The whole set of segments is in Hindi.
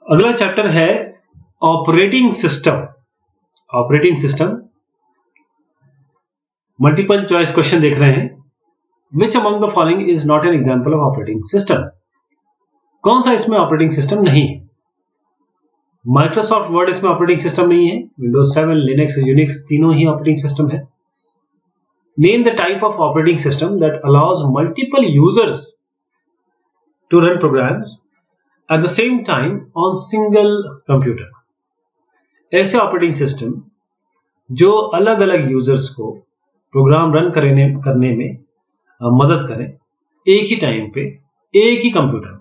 अगला चैप्टर है operating system. Operating system multiple choice question देख रहे हैं। Which among the following is not an example of operating system? कौन सा इसमें ऑपरेटिंग सिस्टम नहीं है? माइक्रोसॉफ्ट वर्ड इसमें ऑपरेटिंग सिस्टम नहीं है। विंडोज 7, लिनक्स, यूनिक्स तीनों ही ऑपरेटिंग सिस्टम है। Name the type of operating system that allows multiple users to run programs at the same time on single computer. ऐसे ऑपरेटिंग सिस्टम जो अलग अलग यूजर्स को प्रोग्राम रन करने में मदद करें एक ही टाइम पे एक ही कंप्यूटर में,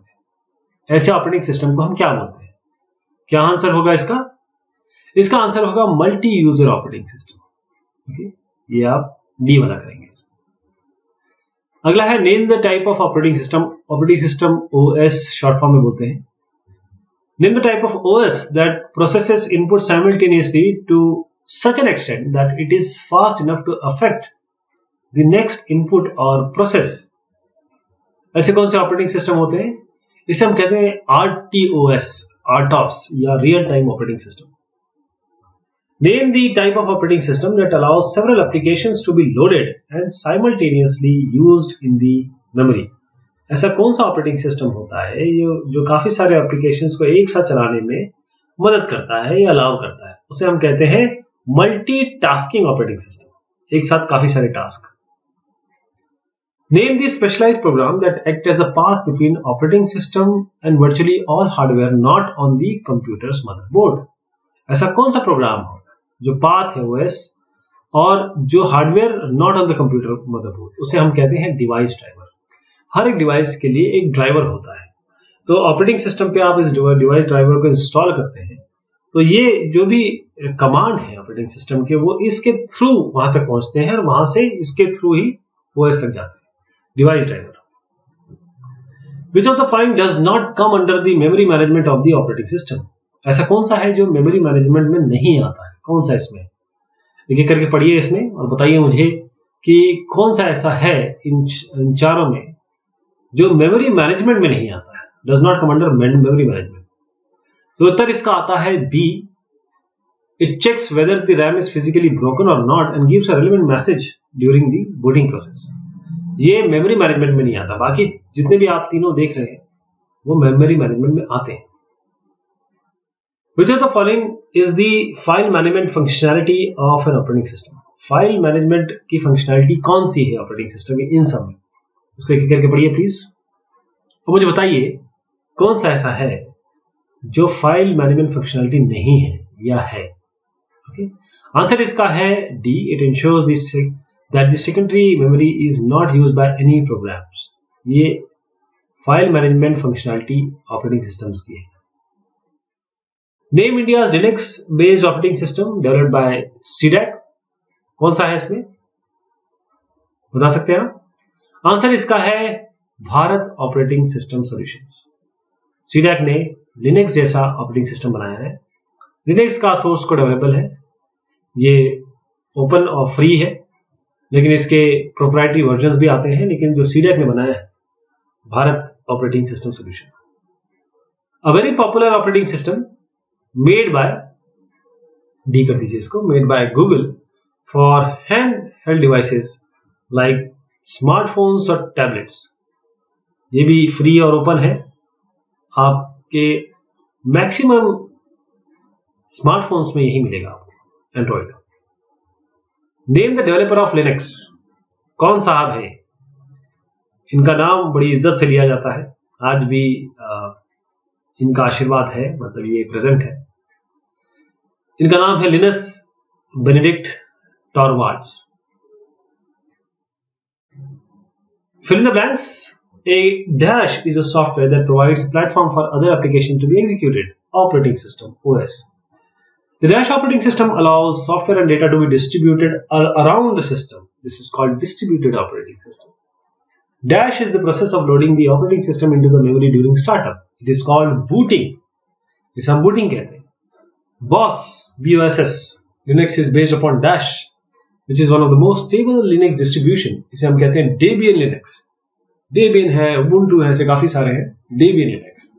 ऐसे ऑपरेटिंग सिस्टम को हम क्या बोलते हैं? क्या आंसर होगा इसका? इसका आंसर होगा multi user operating system. Okay, ये आप डी वाला करेंगे। अगला है name the type of operating system. Operating system OS short form में बोलते हैं। Name the type of OS that processes input simultaneously to such an extent that it is fast enough to affect the next input or process। ऐसे कौन से ऑपरेटिंग सिस्टम होते हैं? इसे हम कहते हैं RTOS, RTOS या real time operating system. Name the type of operating system that allows several applications to be loaded and simultaneously used in the memory। ऐसा कौन सा ऑपरेटिंग सिस्टम होता है जो काफी सारे एप्लीकेशंस को एक साथ चलाने में मदद करता है या अलाउ करता है? उसे हम कहते हैं मल्टीटास्किंग ऑपरेटिंग सिस्टम, एक साथ काफी सारे task. Name the specialized program that act as a path between operating system and virtually all hardware not on the computer's motherboard. ऐसा कौन सा प्रोग्राम होगा जो पाथ है ओएस और जो hardware not on the computer motherboard, उसे हम कहते हैं डिवाइस ड्राइवर। हर एक डिवाइस के लिए एक ड्राइवर होता है, तो ऑपरेटिंग सिस्टम पे आप इस डिवाइस ड्राइवर को इंस्टॉल करते हैं तो ये जो भी कमांड है ऑपरेटिंग सिस्टम के वो इसके थ्रू वहां तक पहुंचते हैं और वहां से इसके थ्रू ही ओएस तक जाते हैं। Device driver. Which of the following does not come under the memory management of the operating system? ऐसा कौन सा है जो मेमोरी मैनेजमेंट में नहीं आता है? कौन सा इसमें? एक एक करके पढ़िए इसमें और बताइए मुझे कि कौन सा ऐसा है इन चारों में जो मेमोरी मैनेजमेंट में नहीं आता है, does not come under memory management. तो उत्तर इसका आता है बी। It checks whether the RAM is physically broken और not and gives a relevant message during the booting process. ये मेमोरी मैनेजमेंट में नहीं आता, बाकी जितने भी आप तीनों देख रहे हैं वो मेमोरी मैनेजमेंट में आते हैं। Which of the following is the file management functionality of an operating system? File management की फंक्शनैलिटी कौन सी है ऑपरेटिंग सिस्टम में? इन सब में उसको एक एक करके पढ़िए प्लीज और मुझे बताइए कौन सा ऐसा है जो फाइल मैनेजमेंट फंक्शनैलिटी नहीं है या है। ओके, आंसर इसका है D. It ensures that the secondary memory is not used by any programs. ये file management functionality operating systems की है। Name India's Linux based operating system developed by CDAC. कौन सा है इसमें? बता सकते हैं आप? आंसर इसका है Bharat operating system solutions. CDAC ने लिनक्स जैसा ऑपरेटिंग सिस्टम बनाया है। लिनक्स का सोर्स कोड अवेलेबल है, ये ओपन और फ्री है, लेकिन इसके प्रोप्राइटरी वर्जन्स भी आते हैं, लेकिन जो सीडैक ने बनाया है Bharat operating system solution. A very popular operating system made by, D कर दीजिए इसको, made by Google for hand held devices like smartphones और टैबलेट्स। ये भी फ्री और ओपन है, आपके मैक्सिमम स्मार्टफोन्स में यही मिलेगा आपको, Android. Name the developer of Linux. कौन साहब है? इनका नाम बड़ी इज्जत से लिया जाता है, आज भी इनका आशीर्वाद है, मतलब ये प्रेजेंट है। इनका नाम है Linus Benedict Torvalds. Fill in the blanks. A dash is a software that provides a platform for other applications to be executed. Operating system, OS. The dash operating system allows software and data to be distributed around the system. This is called distributed operating system. Dash is the process of loading the operating system into the memory during startup. It is called booting. इसे हम booting कहते हैं. BOSS, BOSS. Linux is based upon Dash, which is one of the most stable Linux distribution. इसे हम कहते हैं Debian Linux. Debian है, Ubuntu है, ऐसे काफी सारे हैं. Debian Linux.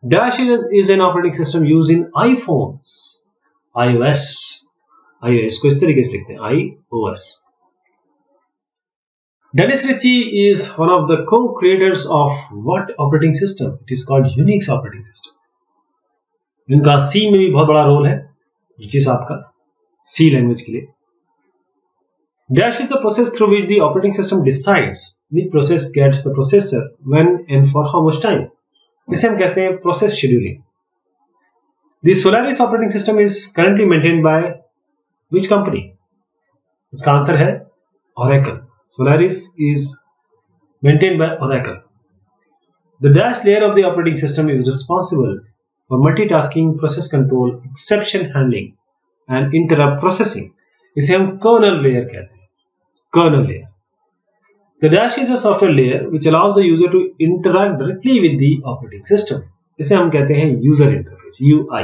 Dash is an operating system used in iPhones, iOS को इस तरीके से लिखते हैं iOS. Dennis Ritchie is one of the co-creators of what operating system? It is called Unix operating system. इनका C में भी बहुत बड़ा रोल है, रिची साहब का, C लैंग्वेज के लिए. Dash is the process through which the operating system decides which process gets the processor when and for how much time. इसे हम कहते हैं process scheduling. The Solaris operating system is currently maintained by which company? इसका आंसर है Oracle. Solaris is maintained by Oracle. The Dash layer of the operating system is responsible for multitasking, process control, exception handling and interrupt processing. इसे हम kernel layer कहते हैं. Kernel layer. The Dash is a software layer which allows the user to interact directly with the operating system. इसे हम कहते हैं user interface, UI.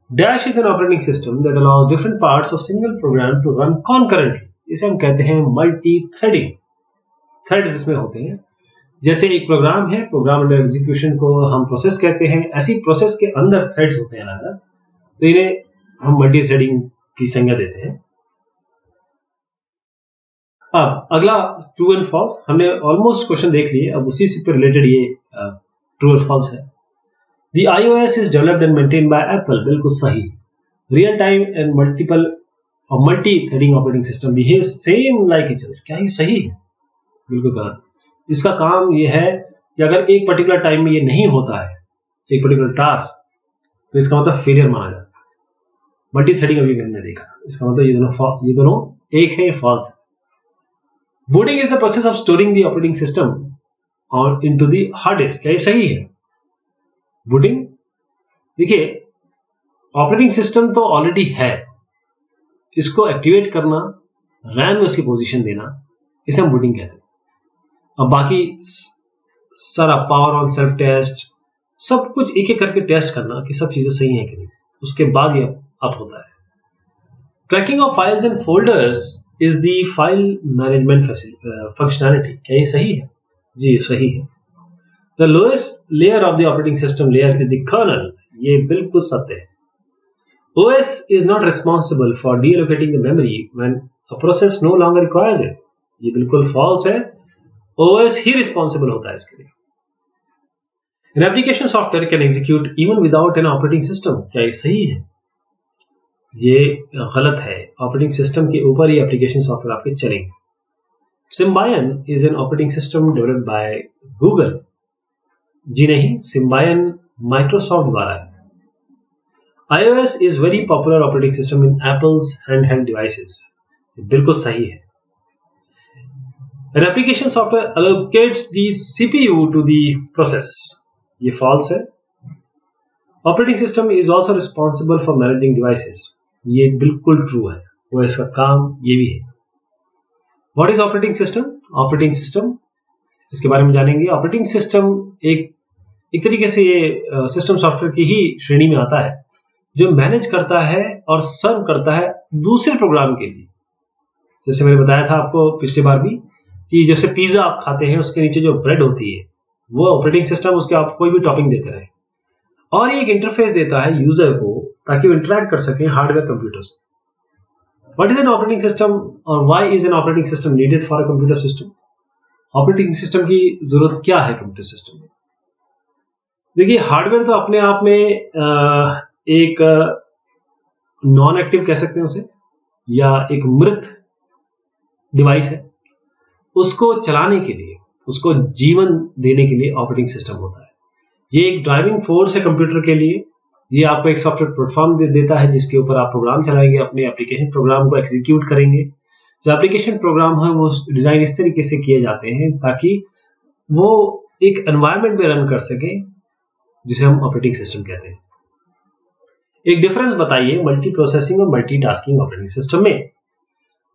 Dash is an operating system that allows different parts of single program to run concurrently. इसे हम कहते हैं multi-threading. Threads इसमें होते हैं. जैसे एक प्रोग्राम है, प्रोग्राम अंडर एग्जीक्यूशन को हम प्रोसेस कहते हैं, ऐसी प्रोसेस के अंदर थ्रेड्स होते हैं अलग, तो इन्हें हम मल्टी थ्रेडिंग की संज्ञा देते हैं. अब अगला ट्रू एंड फॉल्स, हमने ऑलमोस्ट क्वेश्चन देख लिए, अब उसी से रिलेटेड ये ट्रू और फॉल्स है. The iOS is developed and maintained by Apple, बिल्कुल सही. रियल टाइम एंड मल्टीपल और multi threading operating system behave same like each other, क्या ये सही है? बिल्कुल गलत. इसका काम ये है कि अगर एक पर्टिकुलर टाइम में ये नहीं होता है, एक पर्टिकुलर टास्क, तो इसका मतलब फेलियर माना जाता है. मल्टी थ्रेडिंग अभी हमने देखा, इसका मतलब ये दोनों एक है, फॉल्स है. Booting is the process of storing the operating system और इनटू द हार्ड डिस्क, क्या ये सही है? बूटिंग, देखिए ऑपरेटिंग सिस्टम तो ऑलरेडी है, इसको एक्टिवेट करना, रैम में उसकी पोजीशन देना, इसे हम बूटिंग कहते हैं. अब बाकी सारा पावर ऑन सेल्फ टेस्ट, सब कुछ एक एक करके टेस्ट करना कि सब चीजें सही हैं कि नहीं, उसके बाद ये अप होता है. Tracking of files and folders is the file management functionality, क्या ये सही है? जी सही है. The lowest layer of the operating system layer is the kernel, ये बिल्कुल सत्य है. OS is not responsible for deallocating the memory when a process no longer requires it, ये बिल्कुल false है. OS ही responsible होता है इसके लिए. An application software can execute even without an operating system, क्या ये सही है? ये गलत है. ऑपरेटिंग सिस्टम के ऊपर ही एप्लीकेशन सॉफ्टवेयर आपके चलेंगे. Symbian is an operating system developed by Google, जी नहीं, Symbian माइक्रोसॉफ्ट द्वारा है. iOS is very popular operating system in Apple's handheld devices, बिल्कुल सही है. An application software allocates the CPU to the process, ये false है. Operating system is also responsible for managing devices, ये बिल्कुल true है, वो इसका काम ये भी है. What is operating system? Operating system, इसके बारे में जानेंगे. Operating system एक तरीके से ये सिस्टम सॉफ्टवेयर की ही श्रेणी में आता है जो मैनेज करता है और सर्व करता है दूसरे प्रोग्राम के लिए. जैसे मैंने बताया था आपको पिछली बार भी कि जैसे पिज्जा आप खाते हैं, उसके नीचे जो ब्रेड होती है वो ऑपरेटिंग सिस्टम उसके आप कोई भी टॉपिंग देते रहे, और ये एक इंटरफेस देता है यूजर को ताकि वो इंटरैक्ट कर सके हार्डवेयर कंप्यूटर से. What is an operating system और why is an operating system needed for a computer system? Operating system की जरूरत क्या है कंप्यूटर सिस्टम में? देखिए हार्डवेयर तो अपने आप में एक नॉन एक्टिव कह सकते हैं उसे, या एक मृत डिवाइस है. उसको चलाने के लिए, उसको जीवन देने के लिए ऑपरेटिंग सिस्टम होता है. ये एक ड्राइविंग फोर्स है कंप्यूटर के लिए. ये आपको एक सॉफ्टवेयर प्लेटफॉर्म देता है जिसके ऊपर आप प्रोग्राम चलाएंगे, अपने एप्लीकेशन प्रोग्राम को एग्जीक्यूट करेंगे. जो एप्लीकेशन प्रोग्राम है वो डिजाइन इस तरीके से किए जाते हैं ताकि वो एक एनवायरनमेंट में रन कर सके जिसे हम ऑपरेटिंग सिस्टम कहते हैं. एक डिफरेंस बताइए मल्टी प्रोसेसिंग और मल्टीटास्किंग ऑपरेटिंग सिस्टम में.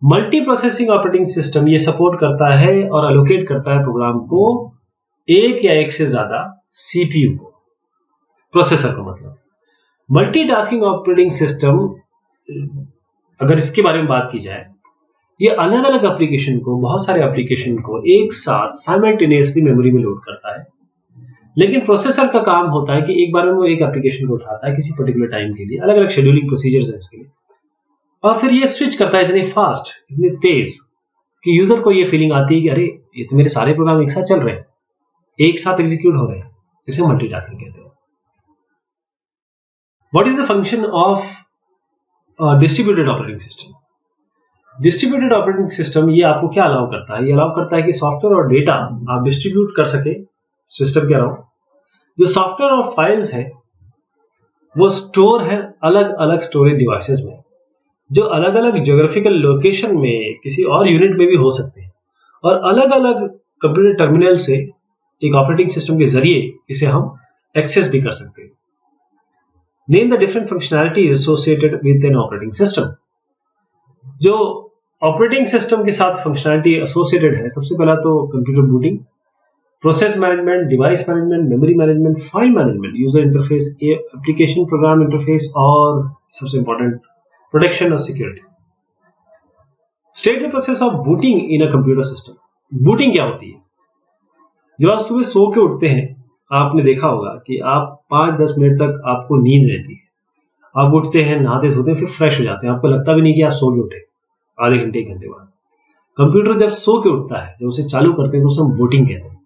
मल्टी प्रोसेसिंग ऑपरेटिंग सिस्टम ये सपोर्ट करता है और एलोकेट करता है प्रोग्राम को एक या एक से ज्यादा सीपीयू को, प्रोसेसर का मतलब. मल्टीटास्किंग ऑपरेटिंग सिस्टम, अगर इसके बारे में बात की जाए, ये अलग अलग एप्लीकेशन को, बहुत सारे एप्लीकेशन को एक साथ साइमल्टेनियसली मेमोरी में लोड करता है लेकिन प्रोसेसर का काम होता है कि एक बार में वो एक एप्लीकेशन को उठाता है किसी पर्टिकुलर टाइम के लिए, अलग अलग शेड्यूलिंग प्रोसीजर्स हैं इसके लिए, और फिर ये स्विच करता है इतनी फास्ट, इतनी तेज कि यूजर को ये फीलिंग आती है कि अरे ये तो मेरे सारे प्रोग्राम एक साथ चल रहे हैं, एक साथ एग्जीक्यूट हो रहे हैं। इसे मल्टीटास्किंग कहते हैं। What is the function of distributed operating system? Distributed operating system ये आपको क्या अलाउ करता है? ये अलाउ करता है कि सॉफ्टवेयर और डेटा आप डिस्ट्रीब्यूट कर सके सिस्टम के अराउंड। जो सॉफ्टवेयर और फाइल्स है वो स्टोर है अलग अलग स्टोरेज डिवाइसेस में, जो अलग अलग ज्योग्राफिकल लोकेशन में किसी और यूनिट में भी हो सकते हैं, और अलग अलग कंप्यूटर टर्मिनल से एक ऑपरेटिंग सिस्टम के जरिए इसे हम एक्सेस भी कर सकते हैं। Name the different functionality associated with N operating system. जो ऑपरेटिंग सिस्टम के साथ फंक्शनैलिटी एसोसिएटेड है, सबसे पहला तो computer booting, process management, device management, memory management, file management, user interface, application program interface, और सबसे इंपॉर्टेंट प्रोटेक्शन और security. State the process of booting in a computer system. Booting क्या होती है? जब आप सुबह सो के उठते हैं, आपने देखा होगा कि आप 5-10 मिनट तक आपको नींद रहती है, आप उठते हैं, नहाते धोते हैं, फिर फ्रेश हो जाते हैं, आपको लगता भी नहीं कि आप सो के उठे। आधे घंटे 1 घंटे बाद कंप्यूटर जब सो के उठता है, जब उसे चालू करते हैं तो उसे हम बूटिंग कहते हैं।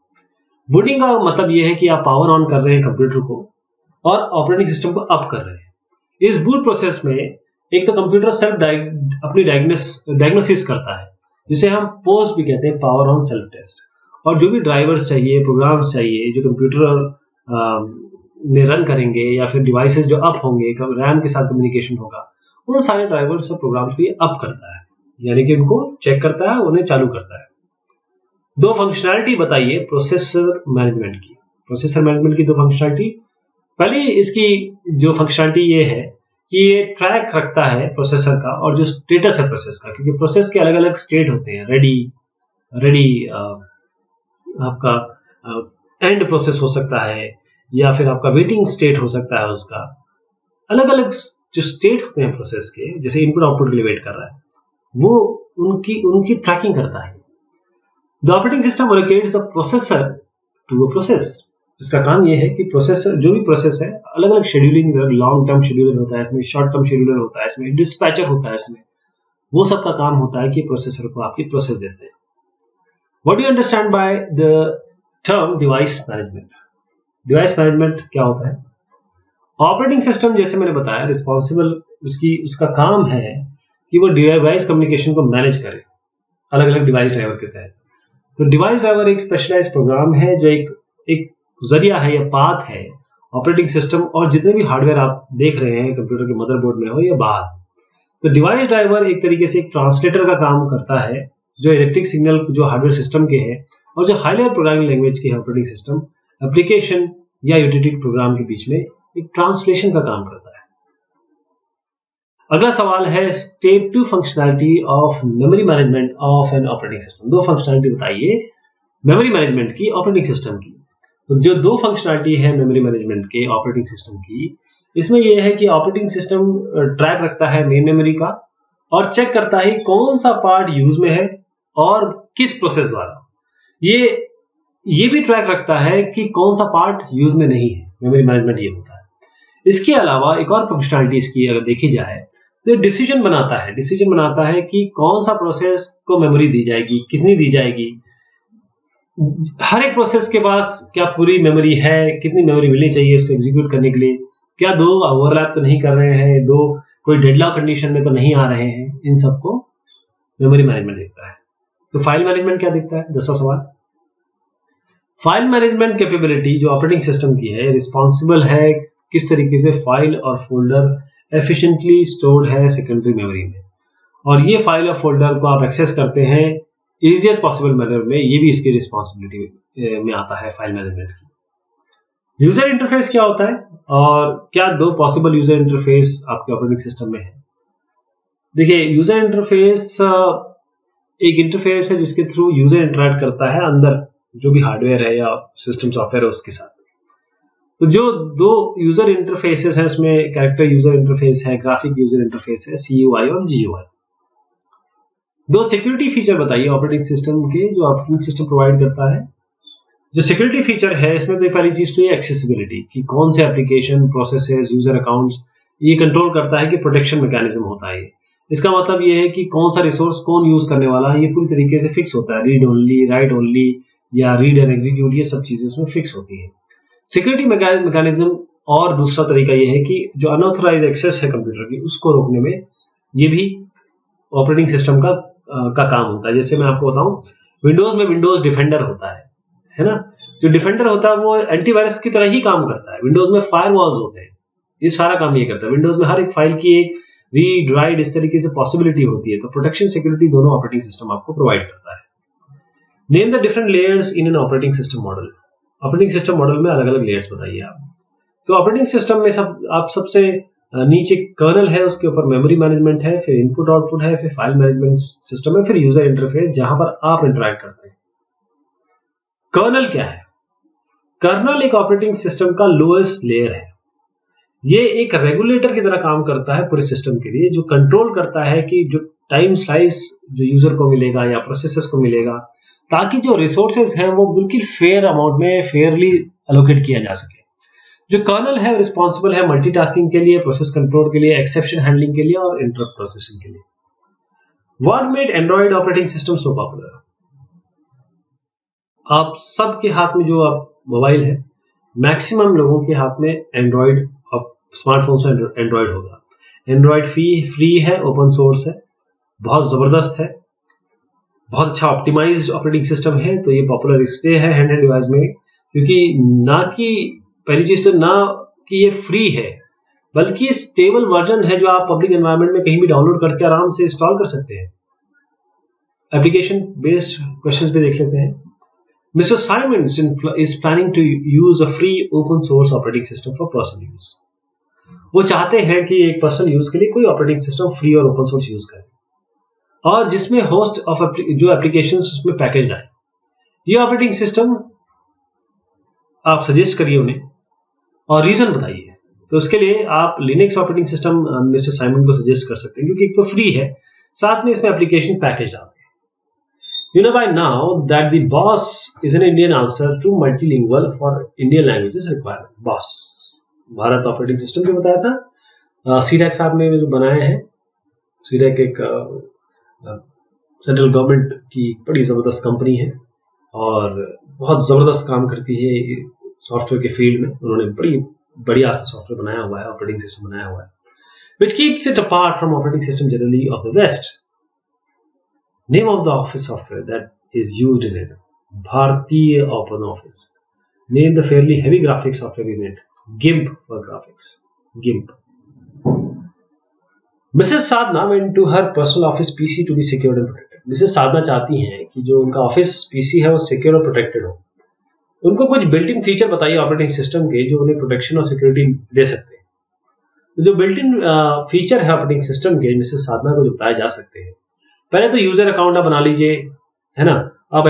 बूटिंग का मतलब यह है कि आप पावर ऑन कर रहे हैं कंप्यूटर को और ऑपरेटिंग सिस्टम को अप कर रहे हैं। इस बूट प्रोसेस में एक तो कंप्यूटर सेल्फ अपनी डायग्नोसिस करता है, जिसे हम पोस्ट भी कहते हैं, पावर ऑन सेल्फ टेस्ट। और जो भी ड्राइवर्स चाहिए, प्रोग्राम्स चाहिए जो कंप्यूटर में रन करेंगे, या फिर डिवाइसेस जो अप होंगे, रैम के साथ कम्युनिकेशन होगा, उन सारे ड्राइवर्स और प्रोग्राम्स को ये अप करता है, यानी कि उनको चेक करता है, उन्हें चालू करता है। दो फंक्शनैलिटी बताइए प्रोसेसर मैनेजमेंट की। प्रोसेसर मैनेजमेंट की दो फंक्शनैलिटी। पहली इसकी जो फंक्शनैलिटी ये है कि ये ट्रैक रखता है प्रोसेसर का और जो स्टेटस है प्रोसेस का, क्योंकि प्रोसेस के अलग अलग स्टेट होते हैं। रेडी आपका एंड प्रोसेस हो सकता है, या फिर आपका वेटिंग स्टेट हो सकता है। उसका अलग अलग जो स्टेट होते हैं प्रोसेस के, जैसे इनपुट आउटपुट के लिए वेट कर रहा है, वो उनकी ट्रैकिंग करता है। The operating system allocates the processor to a process. इसका काम यह है कि प्रोसेसर, जो भी प्रोसेस है, अलग अलग शेड्यूलिंग, लॉन्ग टर्म शेड्यूलर होता है इसमें, शॉर्ट टर्म शेड्यूलर होता है इसमें, डिस्पैचर होता है इसमें, वो सबका काम होता है कि प्रोसेसर को आपकी प्रोसेस देते हैं। What do you understand by the term device management? Device management क्या होता है? ऑपरेटिंग सिस्टम, जैसे मैंने बताया, रिस्पॉन्सिबल, उसका काम है कि वो डिवाइस कम्युनिकेशन को मैनेज करे अलग अलग डिवाइस ड्राइवर के तहत। तो डिवाइस ड्राइवर एक स्पेशलाइज्ड प्रोग्राम है जो एक जरिया है या पाथ है ऑपरेटिंग सिस्टम और जितने भी हार्डवेयर आप देख रहे हैं कंप्यूटर के मदरबोर्ड में हो या बाहर। तो डिवाइस ड्राइवर एक तरीके से एक ट्रांसलेटर का काम करता है, जो इलेक्ट्रिक सिग्नल जो हार्डवेयर सिस्टम के हैं और जो हाई लेवल प्रोग्रामिंग लैंग्वेज के ऑपरेटिंग सिस्टम, एप्लीकेशन या यूटिलिटी प्रोग्राम के बीच में एक ट्रांसलेशन का काम करता है। अगला सवाल है step two functionality of memory management of an operating system. दो फंक्शनैलिटी बताइए मेमोरी मैनेजमेंट की, ऑपरेटिंग सिस्टम की। तो जो दो फंक्शनैलिटी है मेमोरी मैनेजमेंट के ऑपरेटिंग सिस्टम की, इसमें यह है कि ऑपरेटिंग सिस्टम ट्रैक रखता है मेन मेमोरी का और चेक करता है कौन सा पार्ट यूज में है और किस प्रोसेस द्वारा। ये भी ट्रैक रखता है कि कौन सा पार्ट यूज में नहीं है। मेमोरी मैनेजमेंट ये होता है। इसके अलावा एक और फंक्शनैलिटी इसकी अगर देखी जाए तो डिसीजन बनाता है कि कौन सा प्रोसेस को मेमोरी दी जाएगी, कितनी दी जाएगी। हर एक प्रोसेस के पास क्या पूरी मेमोरी है, कितनी मेमोरी मिलनी चाहिए इसको एग्जीक्यूट करने के लिए, क्या दो ओवरलैप तो नहीं कर रहे हैं, दो कोई डेडलॉक कंडीशन में तो नहीं आ रहे हैं, इन सबको मेमोरी मैनेजमेंट देखता है। तो फाइल मैनेजमेंट क्या देखता है? दूसरा सवाल, फाइल मैनेजमेंट कैपेबिलिटी जो ऑपरेटिंग सिस्टम की है, रिस्पॉन्सिबल है किस तरीके से फाइल और फोल्डर एफिशिएंटली स्टोर्ड है सेकेंडरी मेमोरी में, और ये फाइल और फोल्डर को आप एक्सेस करते हैं इजीएस्ट पॉसिबल मैनर में। ये भी इसकी रिस्पॉन्सिबिलिटी में आता है फाइल मैनेजमेंट की। यूजर इंटरफेस क्या होता है और क्या दो पॉसिबल यूजर इंटरफेस आपके ऑपरेटिंग सिस्टम में है? देखिए, यूजर इंटरफेस एक इंटरफेस है जिसके थ्रू यूजर इंटरैक्ट करता है अंदर जो भी हार्डवेयर है या सिस्टम सॉफ्टवेयर है उसके साथ। तो जो दो यूजर इंटरफेसेस हैं उसमें कैरेक्टर यूजर इंटरफेस है, ग्राफिक यूजर इंटरफेस है, CUI और GUI। दो सिक्योरिटी फीचर बताइए ऑपरेटिंग सिस्टम के जो ऑपरेटिंग सिस्टम प्रोवाइड करता है। जो सिक्योरिटी फीचर है इसमें तो पहली चीज तो ये एक्सेसिबिलिटी, कि कौन से एप्लीकेशन, प्रोसेसेस, यूजर अकाउंट्स ये कंट्रोल करता है कि प्रोटेक्शन मैकेनिज्म होता है। इसका मतलब ये है कि कौन सा रिसोर्स कौन यूज करने वाला है, ये पूरी तरीके से फिक्स होता है। रीड ओनली, राइट ओनली या रीड एंड एग्जीक्यूट, ये सब चीजें इसमें फिक्स होती है। सिक्योरिटी मैकेनिज्म और दूसरा तरीका ये है कि जो अनऑथराइज एक्सेस है कंप्यूटर की, उसको रोकने में ये भी ऑपरेटिंग सिस्टम का काम होता है। जैसे मैं आपको बताऊं, विंडोज में विंडोज डिफेंडर होता है ना। जो डिफेंडर होता है वो एंटीवायरस की तरह ही काम करता है। विंडोज में फायरवॉल्स होते हैं, ये सारा काम ये करता है। विंडोज में हर एक फाइल की एक रीड राइट इस तरीके से पॉसिबिलिटी होती है। तो प्रोटेक्शन सिक्योरिटी दोनों ऑपरेटिंग सिस्टम आपको प्रोवाइड करता है। Name the different layers in an operating system model. Operating system model में अलग अलग लेयर्स बताइए आप। तो ऑपरेटिंग सिस्टम में आप सबसे नीचे कर्नल है, उसके ऊपर मेमोरी मैनेजमेंट है, फिर इनपुट आउटपुट है, फिर फाइल मैनेजमेंट सिस्टम है, फिर यूजर इंटरफेस जहां पर आप इंटरैक्ट करते हैं। कर्नल क्या है? कर्नल एक ऑपरेटिंग सिस्टम का लोएस्ट लेयर है। ये एक रेगुलेटर की तरह काम करता है पूरे सिस्टम के लिए, जो कंट्रोल करता है कि जो टाइम स्लाइस जो यूजर को मिलेगा या प्रोसेसर्स को मिलेगा, ताकि जो रिसोर्सेज हैं वो बिल्कुल फेयर अमाउंट में फेयरली एलोकेट किया जा सके। जो कर्नल है रिस्पॉन्सिबल है मल्टीटास्किंग के लिए, प्रोसेस कंट्रोल के लिए, एक्सेप्शन हैंडलिंग के लिए और इंटरप्ट प्रोसेसिंग के लिए। What made Android operating system so popular? आप सबके हाथ में जो आप मोबाइल है, मैक्सिमम लोगों के हाथ में एंड्रॉइड, स्मार्टफोन से एंड्रॉइड होगा। एंड्रॉइड फ्री है, ओपन सोर्स है, बहुत जबरदस्त है, बहुत अच्छा ऑप्टिमाइज्ड ऑपरेटिंग सिस्टम है। तो ये पॉपुलर इसलिए है हैंडहेल्ड डिवाइस में, क्योंकि ना कि पहली चीज तो ना कि ये फ्री है, बल्कि स्टेबल वर्जन है जो आप पब्लिक एनवायरनमेंट में कहीं भी डाउनलोड करके आराम से इंस्टॉल कर सकते हैं। एप्लीकेशन बेस्ड क्वेश्चंस भी देख लेते हैं। Mr. Simons is planning to use a free open source operating system for personal use. वो चाहते हैं कि एक पर्सनल यूज के लिए कोई ऑपरेटिंग सिस्टम फ्री और ओपन सोर्स यूज करें, और जिसमें होस्ट ऑफ जो एप्लीकेशंस उसमें पैकेज आए। ये ऑपरेटिंग सिस्टम आप सजेस्ट करिए उन्हें और रीजन बताइए। तो उसके लिए आप Linux operating system mister Simon को सजेस्ट कर सकते हैं, क्योंकि एक तो फ्री है, साथ में इसमें एप्लीकेशन पैकेज आते हैं। You know by now that the BOSS is an Indian answer to multilingual for Indian languages requirement. BOSS Bharat operating system जो बताया था, सीडैक साहब ने जो बनाए हैं। सीडैक एक सेंट्रल गवर्नमेंट की बड़ी जबरदस्त कंपनी है और बहुत जबरदस्त काम करती है सॉफ्टवेयर के फील्ड में। उन्होंने बड़ी बढ़िया सा सॉफ्टवेयर बनाया हुआ है, ऑपरेटिंग सिस्टम बनाया हुआ है, which keeps it apart from operating system generally of the West. Name of the office software that is used in it. Bhartiya Open Office. Name the fairly heavy graphics software in it. GIMP for graphics. GIMP. Mrs. Sadhana went to her personal office PC to be secured and protected. Mrs. Sadhana चाहती हैं कि जो उनका ऑफिस PC है वो सिक्योर और प्रोटेक्टेड हो। उनको कुछ बिल्ट इन फीचर बताइए ऑपरेटिंग सिस्टम के जो उन्हें प्रोटेक्शन और सिक्योरिटी दे सकते हैं। जो बिल्ट इन फीचर है ऑपरेटिंग सिस्टम के मिसेस साधना को बताए जा सकते हैं। पहले तो यूजर अकाउंट आप बना लीजिए, है ना। आप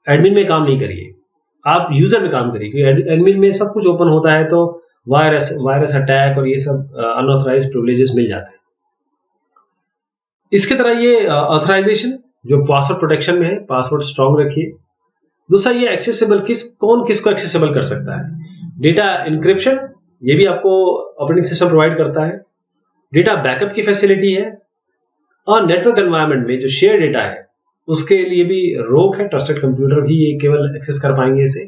एडमिन में काम नहीं करिए, आप यूजर में काम करिए, क्योंकि एडमिन में सब कुछ ओपन होता है तो वायरस अटैक और ये सब अनऑथराइज्ड प्रिविलेजेस मिल जाते हैं। इसके तरह ये ऑथराइजेशन जो पासवर्ड प्रोटेक्शन में है, पासवर्ड स्ट्रांग रखिए। दूसरा ये एक्सेसिबल, कौन किसको एक्सेसिबल कर सकता है। डेटा इंक्रिप्शन ये भी आपको ऑपरेटिंग सिस्टम प्रोवाइड करता है। डेटा बैकअप की फैसिलिटी है, और नेटवर्क एनवायरनमेंट में जो शेयर डेटा है उसके लिए भी रोक है। ट्रस्टेड कंप्यूटर भी ये केवल एक्सेस कर पाएंगे इसे,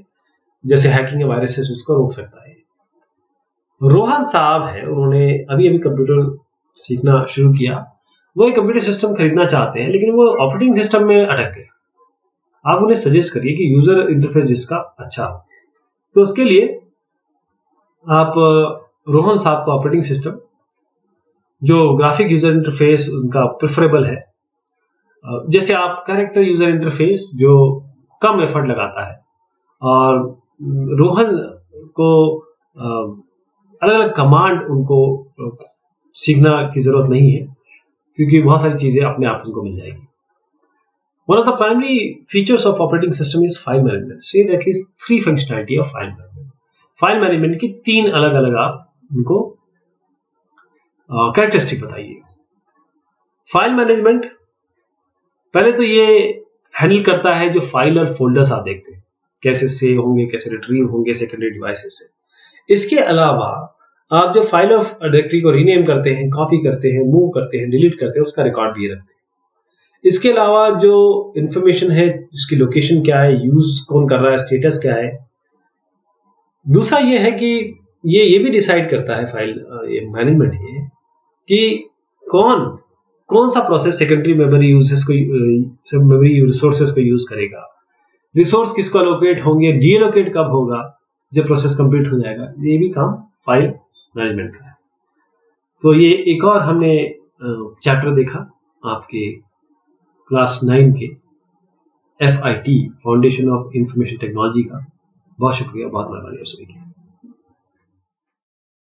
जैसे हैकिंग या वायरसेस उसको रोक सकता है। रोहन साहब है, उन्होंने अभी कंप्यूटर सीखना शुरू किया। वो एक कंप्यूटर सिस्टम खरीदना चाहते हैं, लेकिन वो ऑपरेटिंग सिस्टम में अटक गए। आप उन्हें सजेस्ट करिए कि यूजर इंटरफेस जिसका अच्छा हो। तो उसके लिए आप रोहन साहब को ऑपरेटिंग सिस्टम जो ग्राफिक यूजर इंटरफेस उनका प्रेफरेबल है, जैसे आप कैरेक्टर यूजर इंटरफेस जो कम एफर्ट लगाता है, और रोहन को अलग अलग कमांड उनको सीखना की जरूरत नहीं है, क्योंकि बहुत सारी चीजें अपने आप उनको मिल जाएगी। One of the primary features of operating system is file management. Say that is three functionality of file management. File management की तीन अलग अलग आप उनको कैरेक्टरिस्टिक बताइए। फाइल मैनेजमेंट पहले तो ये हैंडल करता है जो फाइल और फोल्डर्स आप देखते हैं। कैसे सेव होंगे, कैसे रिट्रीव होंगे सेकेंडरी डिवाइसेस से। इसके अलावा आप जो फाइल ऑफ डायरेक्टरी को रीनेम करते हैं, कॉपी करते हैं, मूव करते हैं, डिलीट करते हैं, उसका रिकॉर्ड भी रखते हैं। इसके अलावा जो इंफॉर्मेशन है, उसकी लोकेशन क्या है, यूज कौन कर रहा है, स्टेटस क्या है। दूसरा ये है कि ये भी डिसाइड करता है फाइल ये मैनेजमेंट है कि कौन सा प्रोसेस सेकेंडरी मेमोरी यूजेस को मेमोरी रिसोर्सेज को यूज करेगा, रिसोर्स किसको एलोकेट होंगे, डीएलोकेट कब होगा जब प्रोसेस कंप्लीट हो जाएगा। ये भी काम फाइल मैनेजमेंट का है। तो ये एक और हमने चैप्टर देखा आपके क्लास 9 के FIT foundation of information technology का। बहुत शुक्रिया, बहुत मेहरबानी आप सभी की।